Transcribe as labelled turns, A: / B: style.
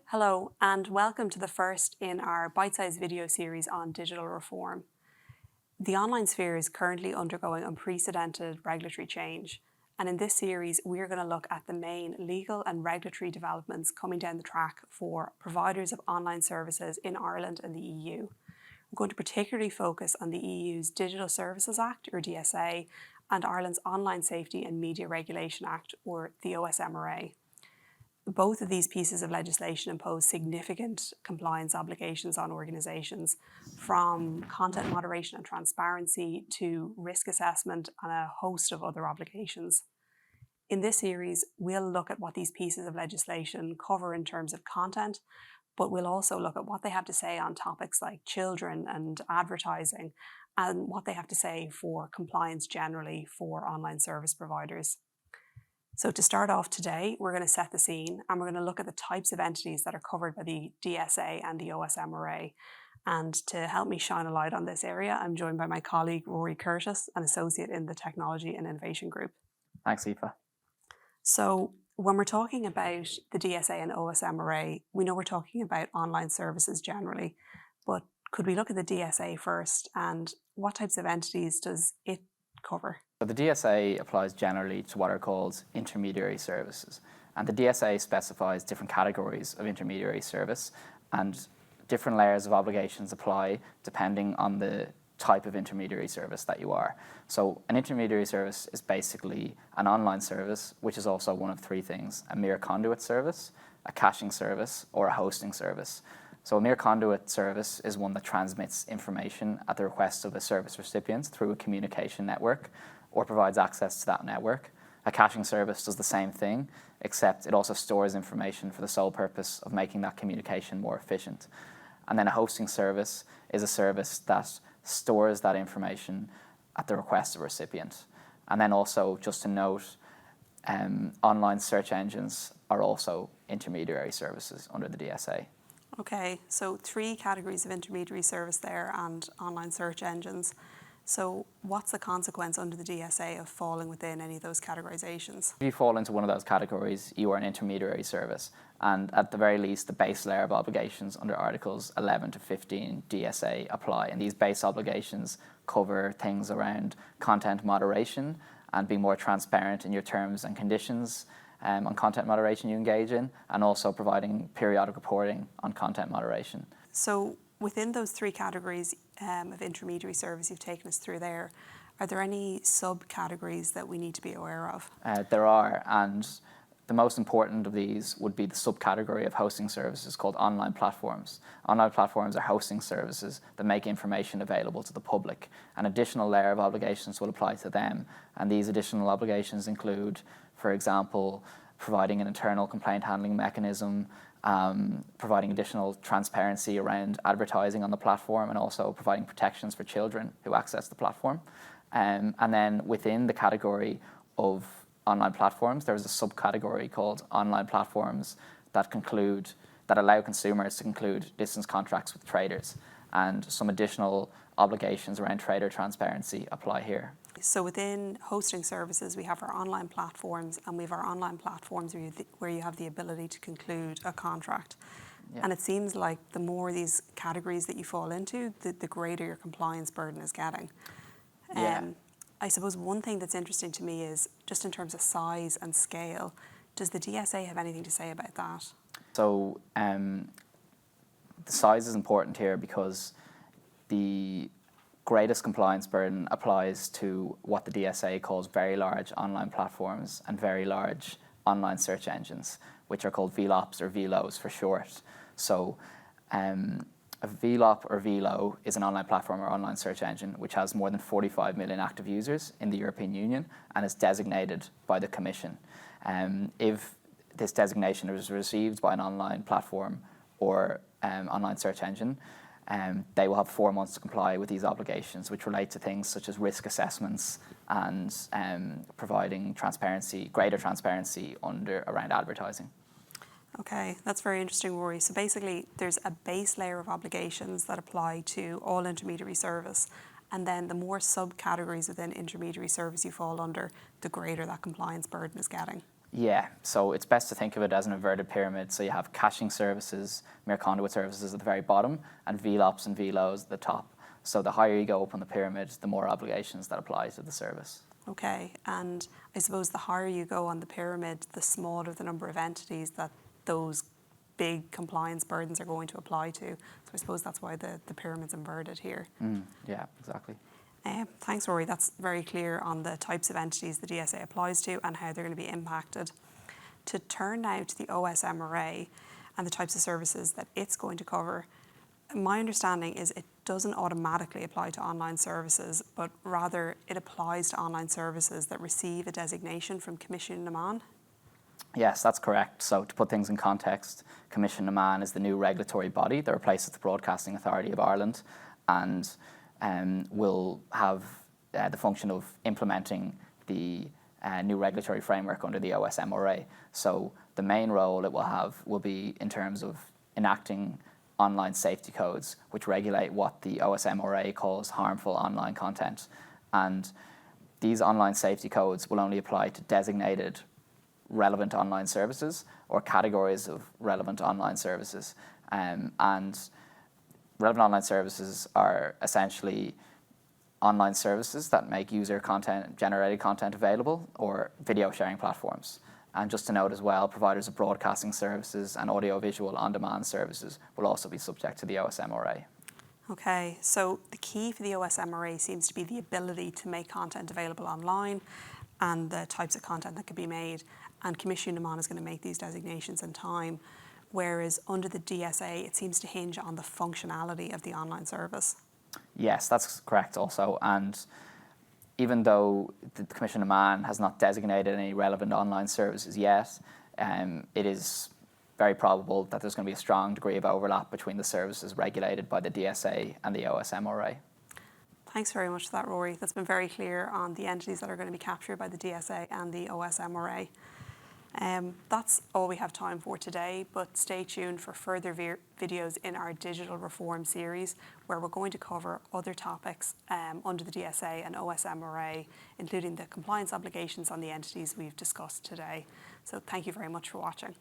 A: Hello, and welcome to the first in our bite-sized video series on digital reform. The online sphere is currently undergoing unprecedented regulatory change, and in this series we are going to look at the main legal and regulatory developments coming down the track for providers of online services in Ireland and the EU. We're going to particularly focus on the EU's Digital Services Act, or DSA, and Ireland's Online Safety and Media Regulation Act, or the OSMRA. Both of these pieces of legislation impose significant compliance obligations on organisations, from content moderation and transparency to risk assessment and a host of other obligations. In this series, we'll look at what these pieces of legislation cover in terms of content, but we'll also look at what they have to say on topics like children and advertising, and what they have to say for compliance generally for online service providers. So to start off today, we're going to set the scene and we're going to look at the types of entities that are covered by the DSA and the OSMRA. And to help me shine a light on this area, I'm joined by my colleague Rory, an associate in the Technology and Innovation Group.
B: Thanks, Aoife.
A: So when we're talking about the DSA and OSMRA, we know we're talking about online services generally, but could we look at the DSA first, and what types of entities does it cover?
B: So the DSA applies generally to what are called intermediary services. And the DSA specifies different categories of intermediary service, and different layers of obligations apply depending on the type of intermediary service that you are. So an intermediary service is basically an online service, which is also one of three things: a mere conduit service, a caching service, or a hosting service. So a mere conduit service is one that transmits information at the request of a service recipient through a communication network, or provides access to that network. A caching service does the same thing, except it also stores information for the sole purpose of making that communication more efficient. And then a hosting service is a service that stores that information at the request of a recipient. And then also, just to note, online search engines are also intermediary services under the DSA.
A: Okay, so three categories of intermediary service there and online search engines. So what's the consequence under the DSA of falling within any of those categorizations?
B: If you fall into one of those categories, you are an intermediary service. And at the very least, the base layer of obligations under Articles 11 to 15 DSA apply. And these base obligations cover things around content moderation and being more transparent in your terms and conditions on content moderation you engage in, and also providing periodic reporting on content moderation.
A: So within those three categories of intermediary service you've taken us through there, are there any subcategories that we need to be aware of?
B: There are, and the most important of these would be the subcategory of hosting services called online platforms. Online platforms are hosting services that make information available to the public. An additional layer of obligations will apply to them, and these additional obligations include, for example, providing an internal complaint handling mechanism, providing additional transparency around advertising on the platform, and also providing protections for children who access the platform. And then within the category of online platforms, there is a subcategory called online platforms that allow consumers to conclude distance contracts with traders, and some additional obligations around trader transparency apply here.
A: So within hosting services, we have our online platforms, and we have our online platforms where you have the ability to conclude a contract. Yeah. And it seems like the more these categories that you fall into, the greater your compliance burden is getting.
B: Yeah.
A: I suppose one thing that's interesting to me is just in terms of size and scale, does the DSA have anything to say about that?
B: So the size is important here because the greatest compliance burden applies to what the DSA calls very large online platforms and very large online search engines, which are called VLOPs or VLOs for short. So a VLOP or VLO is an online platform or online search engine which has more than 45 million active users in the European Union and is designated by the Commission. If this designation is received by an online platform or online search engine, they will have 4 months to comply with these obligations, which relate to things such as risk assessments and providing greater transparency around advertising.
A: Okay, that's very interesting, Rory. So basically, there's a base layer of obligations that apply to all intermediary service, And then the more subcategories within intermediary service you fall under, the greater that compliance burden is getting.
B: Yeah, so it's best to think of it as an inverted pyramid. So you have caching services, mere conduit services at the very bottom, and VLOPs and VLOs at the top. So the higher you go up on the pyramid, the more obligations that apply to the service.
A: Okay, and I suppose the higher you go on the pyramid, the smaller the number of entities that those big compliance burdens are going to apply to. So I suppose that's why the pyramid's inverted here.
B: Yeah, exactly.
A: Thanks, Rory. That's very clear on the types of entities the DSA applies to and how they're going to be impacted. To turn now to the OSMRA and the types of services that it's going to cover, my understanding is it doesn't automatically apply to online services, but rather it applies to online services that receive a designation from Commission Naman.
B: Yes, that's correct. So to put things in context, Commission Naman is the new regulatory body that replaces the Broadcasting Authority of Ireland and will have the function of implementing the new regulatory framework under the OSMRA. So the main role it will have will be in terms of enacting online safety codes, which regulate what the OSMRA calls harmful online content. And these online safety codes will only apply to designated relevant online services or categories of relevant online services. And relevant online services are essentially online services that make generated content available or video sharing platforms. And just to note as well, providers of broadcasting services and audiovisual on-demand services will also be subject to the OSMRA.
A: Okay, so the key for the OSMRA seems to be the ability to make content available online and the types of content that can be made. And Commission Naman is going to make these designations in time, whereas under the DSA, it seems to hinge on the functionality of the online service.
B: Yes, that's correct also. And even though the Commission Naman has not designated any relevant online services yet, it is very probable that there's going to be a strong degree of overlap between the services regulated by the DSA and the OSMRA.
A: Thanks very much for that, Rory. That's been very clear on the entities that are going to be captured by the DSA and the OSMRA. That's all we have time for today, but stay tuned for further videos in our digital reform series, where we're going to cover other topics under the DSA and OSMRA, including the compliance obligations on the entities we've discussed today. So thank you very much for watching.